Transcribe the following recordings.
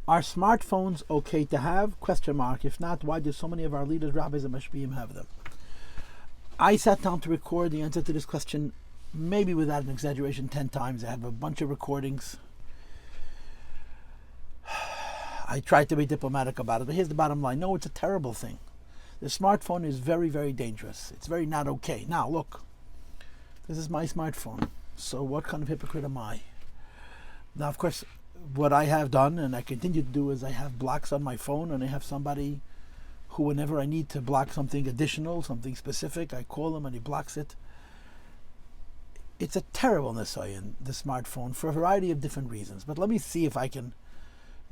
Are smartphones okay to have? Question mark. If not, why do so many of our leaders, rabbis, and mashpiyim have them? I sat down to record the answer to this question, maybe without an exaggeration, 10 times. I have a bunch of recordings. I tried to be diplomatic about it, but here's the bottom line. No, it's a terrible thing. The smartphone is very, very dangerous. It's very not okay. Now, look, this is my smartphone. So what kind of hypocrite am I? Now, of course, what I have done, and I continue to do, is I have blocks on my phone, and I have somebody who, whenever I need to block something additional, something specific, I call him and he blocks it. It's a terrible nisayon, the smartphone, for a variety of different reasons. But let me see if I can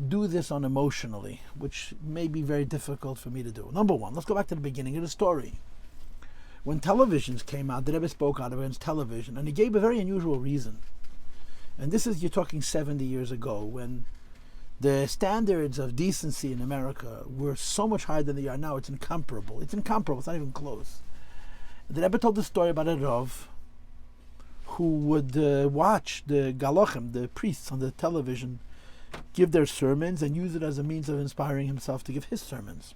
do this unemotionally, which may be very difficult for me to do. Number one, let's go back to the beginning of the story. When televisions came out, the Rebbe spoke out against television, and he gave a very unusual reason. And this is, you're talking 70 years ago, when the standards of decency in America were so much higher than they are now. It's incomparable. It's incomparable. It's not even close. The Rebbe told the story about a Rav who would watch the Galachim, the priests on the television, give their sermons and use it as a means of inspiring himself to give his sermons.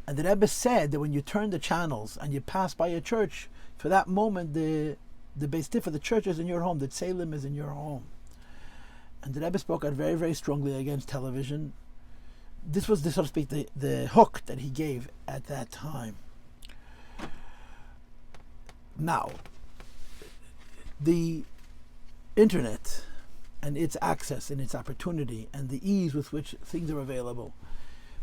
And the Rebbe said that when you turn the channels and you pass by a church, for that moment the Beis Tifah, the church, is in your home, the Tzelem is in your home. And the Rebbe spoke out very, very strongly against television. This was, so to speak, the hook that he gave at that time. Now, the internet and its access and its opportunity and the ease with which things are available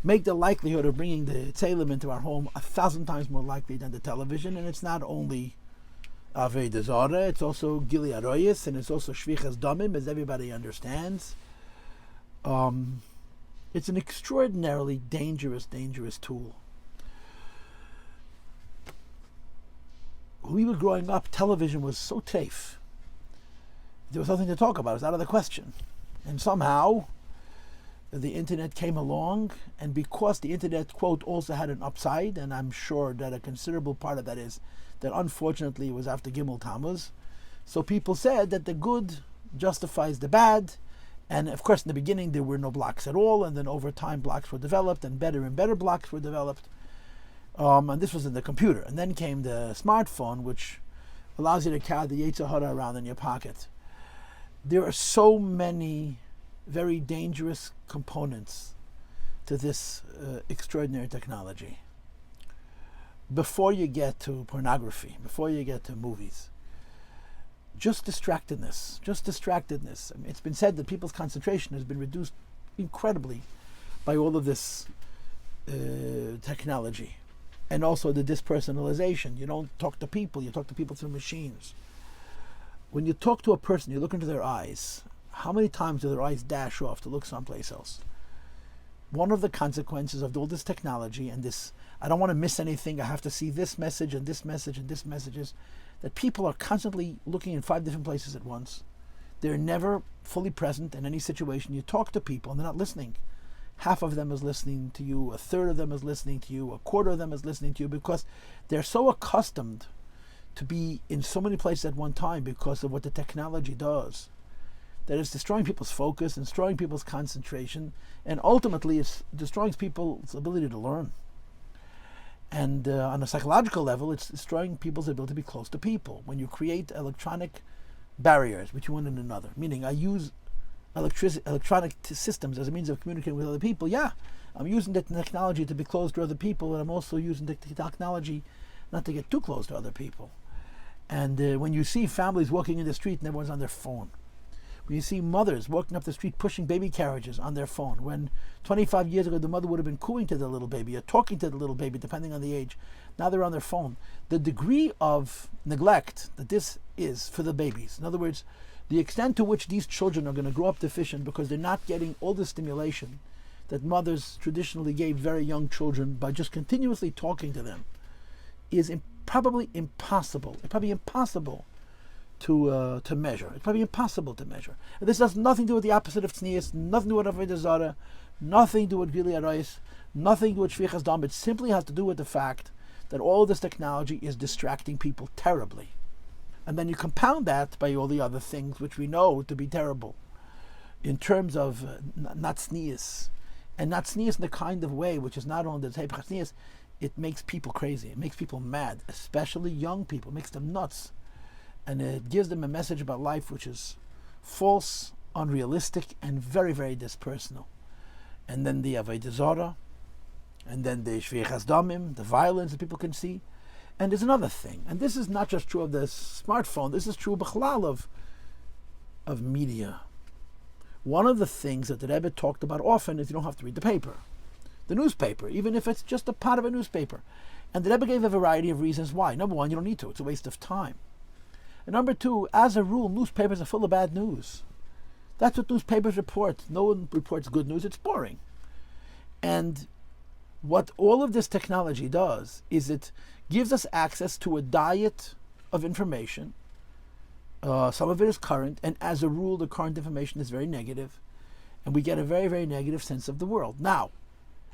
make the likelihood of bringing the Tzelem into our home 1,000 times more likely than the television. And it's not only Avodah Zarah, it's also Gili Aroyis, and it's also Shvichas Damim, as everybody understands. It's an extraordinarily dangerous tool. When we were growing up, television was so safe. There was nothing to talk about. It was out of the question. And somehow, the internet came along, and because the internet, quote, also had an upside, and I'm sure that a considerable part of that is that unfortunately it was after Gimel Tammuz, so people said that the good justifies the bad, and of course in the beginning there were no blocks at all, and then over time blocks were developed, and better blocks were developed, and this was in the computer. And then came the smartphone, which allows you to carry the Yetzer Hara around in your pocket. There are so many very dangerous components to this extraordinary technology. Before you get to pornography, before you get to movies, just distractedness. I mean, it's been said that people's concentration has been reduced incredibly by all of this technology. And also the dispersonalization. You don't talk to people, you talk to people through machines. When you talk to a person, you look into their eyes. How many times do their eyes dash off to look someplace else? One of the consequences of all this technology and this, I don't want to miss anything, I have to see this message and this message and this message, is that people are constantly looking in 5 different places at once. They're never fully present in any situation. You talk to people and they're not listening. Half of them is listening to you, a third of them is listening to you, a quarter of them is listening to you, because they're so accustomed to be in so many places at one time because of what the technology does, that it's destroying people's focus and destroying people's concentration, and ultimately it's destroying people's ability to learn. And on a psychological level, it's destroying people's ability to be close to people. When you create electronic barriers between one and another, meaning I use electronic systems as a means of communicating with other people, yeah, I'm using the technology to be close to other people, and I'm also using the technology not to get too close to other people. And when you see families walking in the street and everyone's on their phone, when you see mothers walking up the street pushing baby carriages on their phone, when 25 years ago the mother would have been cooing to the little baby or talking to the little baby, depending on the age, now they're on their phone. The degree of neglect that this is for the babies, in other words, the extent to which these children are going to grow up deficient because they're not getting all the stimulation that mothers traditionally gave very young children by just continuously talking to them, is probably impossible. It's probably impossible to measure. It's probably impossible to measure. And this has nothing to do with the opposite of tznius, nothing to do with avodah zarah, nothing to do with gili arayis, nothing to do with shvichas dam. It simply has to do with the fact that all this technology is distracting people terribly. And then you compound that by all the other things which we know to be terrible. in terms of not sneeze, and not sneeze in the kind of way which is not only the type of sneeze, it makes people crazy, it makes people mad, especially young people, it makes them nuts, and it gives them a message about life which is false, unrealistic, and very, very dispersonal. And then the Avodah Zarah, and then the Shvichas Damim, the violence that people can see. And there's another thing, and this is not just true of the smartphone, this is true b'chlal of media. One of the things that the Rebbe talked about often is you don't have to read the paper, the newspaper, even if it's just a part of a newspaper. And the Rebbe gave a variety of reasons why. Number one, you don't need to, it's a waste of time. And number two, as a rule, newspapers are full of bad news. That's what newspapers report. No one reports good news, it's boring. And what all of this technology does is it gives us access to a diet of information. Some of it is current, and as a rule, the current information is very negative, and we get a very, very negative sense of the world. Now,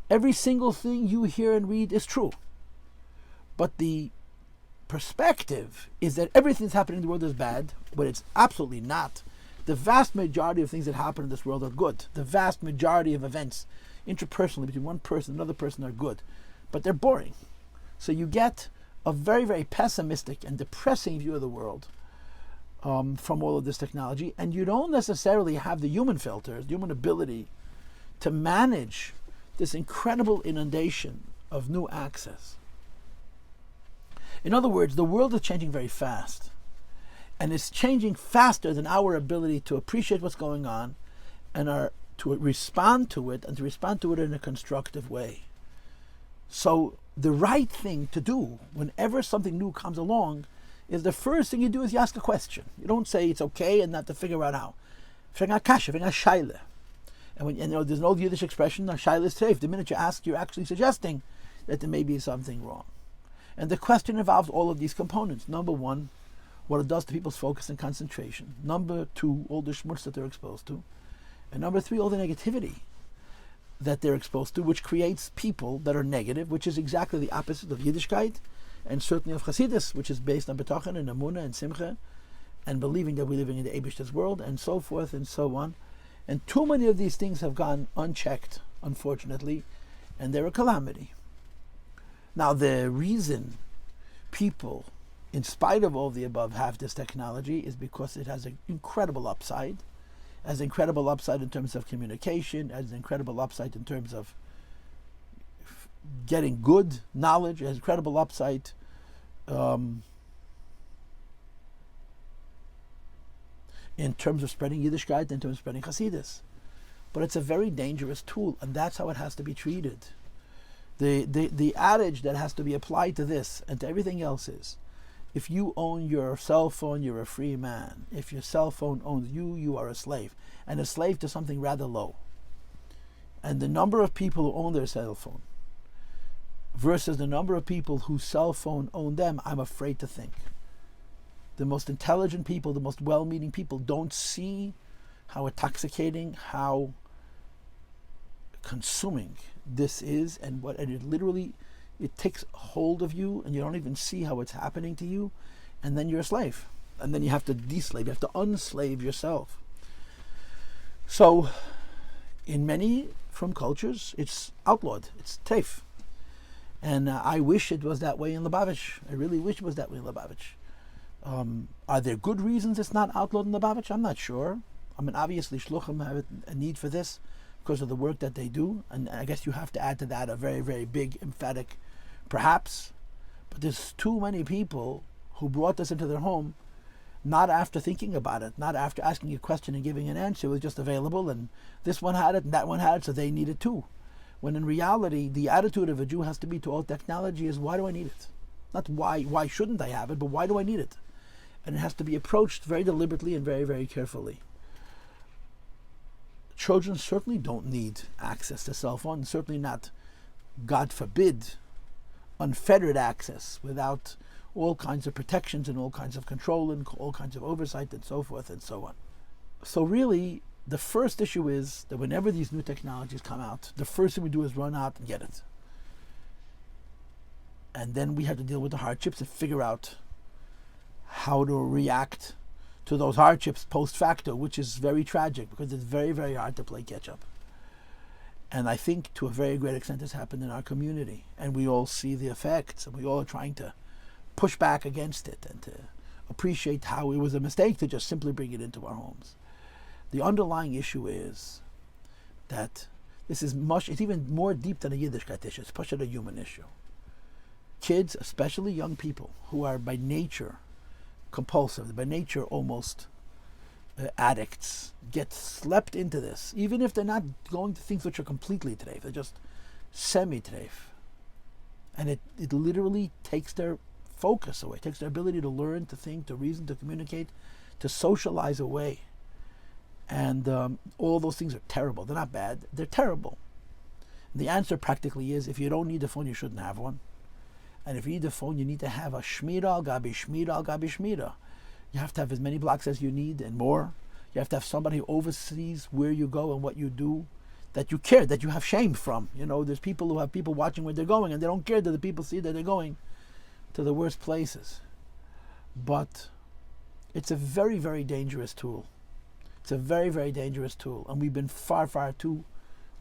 every single thing you hear and read is true, but the perspective is that everything that's happening in the world is bad, but it's absolutely not. The vast majority of things that happen in this world are good. The vast majority of events, interpersonally, between one person and another person, are good, but they're boring. So you get a very, very pessimistic and depressing view of the world from all of this technology, and you don't necessarily have the human filters, the human ability to manage this incredible inundation of new access. In other words, the world is changing very fast, and it's changing faster than our ability to appreciate what's going on and to respond to it, and to respond to it in a constructive way. So the right thing to do whenever something new comes along is the first thing you do is you ask a question. You don't say it's okay and not to figure out how. And when there's an old Yiddish expression, shaila is treif. The minute you ask, you're actually suggesting that there may be something wrong. And the question involves all of these components. Number one, what it does to people's focus and concentration. Number two, all the schmutz that they're exposed to. And number three, all the negativity that they're exposed to, which creates people that are negative, which is exactly the opposite of Yiddishkeit, and certainly of Chassidus, which is based on B'tachan and Amunah and Simcha, and believing that we're living in the Eibishter's world, and so forth and so on. And too many of these things have gone unchecked, unfortunately, and they're a calamity. Now, the reason people, in spite of all the above, have this technology is because it has an incredible upside. Has incredible upside in terms of communication, has an incredible upside in terms of getting good knowledge, has incredible upside in terms of spreading Yiddishkeit, in terms of spreading Hasidus. But it's a very dangerous tool, and that's how it has to be treated. The adage that has to be applied to this and to everything else is, if you own your cell phone, you're a free man. If your cell phone owns you, you are a slave. And a slave to something rather low. And the number of people who own their cell phone versus the number of people whose cell phone own them, I'm afraid to think. The most intelligent people, the most well-meaning people don't see how intoxicating, how consuming this is, and it literally, it takes hold of you, and you don't even see how it's happening to you, and then you're a slave. And then you have to de-slave, you have to unslave yourself. So, in many from cultures, it's outlawed, it's teif. And I wish it was that way in Lubavitch. I really wish it was that way in Lubavitch. Are there good reasons it's not outlawed in Lubavitch? I'm not sure. I mean, obviously, shluchim have a need for this because of the work that they do, and I guess you have to add to that a very, very big, emphatic perhaps. But there's too many people who brought this into their home not after thinking about it, not after asking a question and giving an answer. It was just available, and this one had it and that one had it, so they need it too. When in reality, the attitude of a Jew has to be to all technology is, why do I need it? Not why shouldn't I have it, but why do I need it? And it has to be approached very deliberately and very, very carefully. Children certainly don't need access to cell phones, certainly not, God forbid, unfettered access without all kinds of protections and all kinds of control and all kinds of oversight and so forth and so on. So really, the first issue is that whenever these new technologies come out, the first thing we do is run out and get it. And then we have to deal with the hardships and figure out how to react to those hardships post facto, which is very tragic because it's very, very hard to play catch up. And I think to a very great extent this happened in our community. And we all see the effects, and we all are trying to push back against it and to appreciate how it was a mistake to just simply bring it into our homes. The underlying issue is that it's even more deep than a Yiddishkeit issue. It's push a human issue. Kids, especially young people, who are by nature compulsive, by nature almost addicts, get slept into this, even if they're not going to things which are completely treif, they're just semi-treif. And it literally takes their focus away, takes their ability to learn, to think, to reason, to communicate, to socialize away. And all those things are terrible. They're not bad, they're terrible. And the answer practically is, if you don't need a phone, you shouldn't have one. And if you need a phone, you need to have a shmira al gabi shmira al gabi shmira. You have to have as many blocks as you need and more. You have to have somebody who oversees where you go and what you do, that you care, that you have shame from. You know, there's people who have people watching where they're going, and they don't care that the people see that they're going to the worst places. But it's a very, very dangerous tool. It's a very, very dangerous tool. And we've been far, far too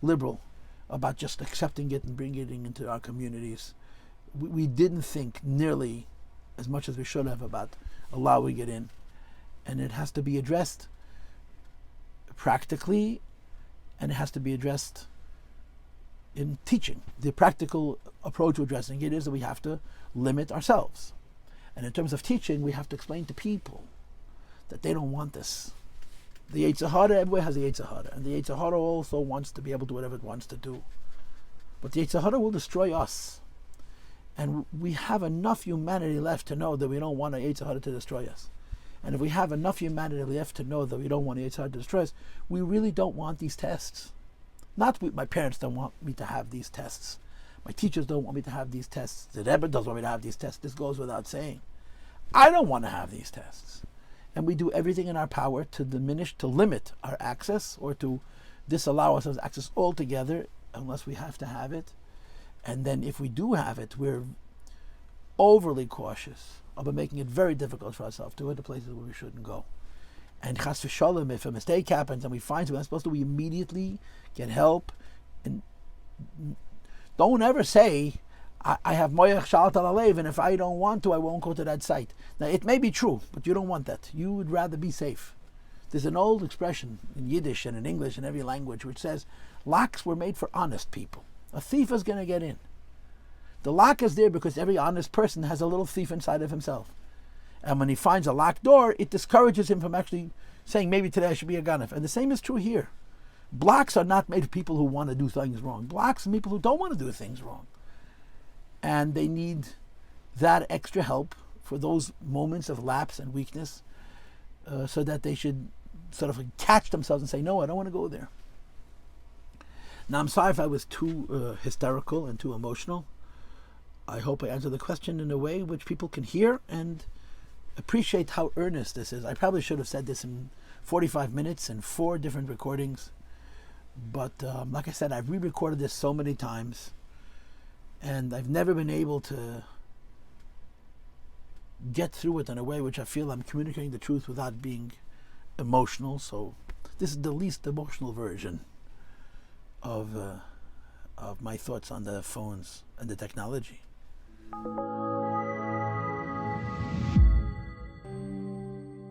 liberal about just accepting it and bringing it into our communities. We didn't think nearly as much as we should have about allowing it in. And it has to be addressed practically, and it has to be addressed in teaching. The practical approach to addressing it is that we have to limit ourselves. And in terms of teaching, we have to explain to people that they don't want this. The Yetzer Hara, everybody has a Yetzer Hara, and the Yetzer Hara also wants to be able to do whatever it wants to do. But the Yetzer Hara will destroy us. And we have enough humanity left to know that we don't want a Yetzer Hara to destroy us. And if we have enough humanity left to know that we don't want a Yetzer Hara to destroy us, we really don't want these tests. My parents don't want me to have these tests. My teachers don't want me to have these tests. The Rebbe doesn't want me to have these tests. This goes without saying. I don't want to have these tests. And we do everything in our power to limit our access, or to disallow ourselves access altogether unless we have to have it. And then if we do have it, we're overly cautious about making it very difficult for ourselves to go to places where we shouldn't go. And chas v'shalom, if a mistake happens and we find something that's supposed to, we immediately get help. And don't ever say, I have moyach shalt al alev, and if I don't want to, I won't go to that site. Now, it may be true, but you don't want that. You would rather be safe. There's an old expression in Yiddish and in English and every language which says, locks were made for honest people. A thief is going to get in. The lock is there because every honest person has a little thief inside of himself. And when he finds a locked door, it discourages him from actually saying, maybe today I should be a ganef. And the same is true here. Blocks are not made for people who want to do things wrong. Blocks are people who don't want to do things wrong. And they need that extra help for those moments of lapse and weakness, so that they should sort of catch themselves and say, no, I don't want to go there. Now, I'm sorry if I was too hysterical and too emotional. I hope I answered the question in a way which people can hear and appreciate how earnest this is. I probably should have said this in 45 minutes and 4 different recordings. But like I said, I've re-recorded this so many times, and I've never been able to get through it in a way which I feel I'm communicating the truth without being emotional. So this is the least emotional version of my thoughts on the phones and the technology.